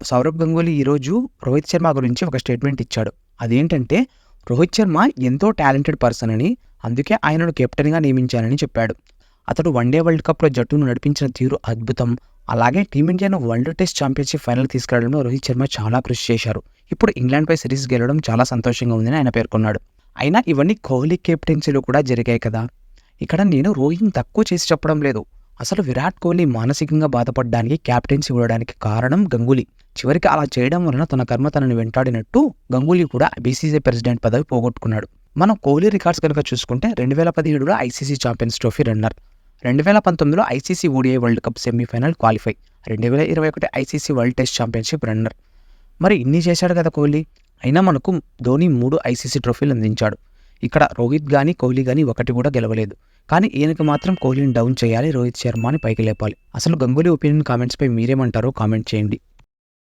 సౌరవ్ గంగూలీ ఈరోజు రోహిత్ శర్మ గురించి ఒక స్టేట్మెంట్ ఇచ్చాడు. అదేంటంటే రోహిత్ శర్మ ఎంతో టాలెంటెడ్ పర్సన్ అని, అందుకే ఆయనను కెప్టెన్గా నియమించానని చెప్పాడు. అతడు వన్డే వరల్డ్ కప్లో జట్టును నడిపించిన తీరు అద్భుతం. అలాగే టీమిండియాను వరల్డ్ టెస్ట్ ఛాంపియన్షిప్ ఫైనల్ తీసుకెళ్లడంలో రోహిత్ శర్మ చాలా కృషి చేశారు. ఇప్పుడు ఇంగ్లాండ్పై సిరీస్ గెలవడం చాలా సంతోషంగా ఉందని ఆయన పేర్కొన్నాడు. అయినా ఇవన్నీ కోహ్లీ కెప్టెన్సీలో కూడా జరిగాయి కదా. ఇక్కడ నేను రోహిత్ని తక్కువ చేసి చెప్పడం లేదు. అసలు విరాట్ కోహ్లీ మానసికంగా బాధపడడానికి క్యాప్టెన్సీ ఇవ్వడానికి కారణం గంగూలీ. చివరికి అలా చేయడం వలన తన కర్మ తనని వెంటాడినట్టు గంగూలీ కూడా బీసీసీ ప్రెసిడెంట్ పదవి పోగొట్టుకున్నాడు. మనం కోహ్లీ రికార్డ్స్ కనుక చూసుకుంటే 2017లో ఐసీసీ ఛాంపియన్స్ ట్రోఫీ రన్నర్, 2019లో ICC ODI world cup semifinal qualify, 2021 ICC world test championship runner. మరి ఇన్ని చేశాడు కదా కోహ్లీ. అయినా మనకు ధోని 3 ఐసీసీ ట్రోఫీలు అందించాడు. ఇక్కడ రోహిత్ కానీ కోహ్లీ కానీ ఒకటి కూడా గెలవలేదు. కానీ ఈయనకు మాత్రం కోహ్లీని డౌన్ చేయాలి, రోహిత్ శర్మని పైకి లేపాలి. అసలు గంగూలీ ఒపీనియన్ కామెంట్స్పై మీరేమంటారో కామెంట్ చేయండి.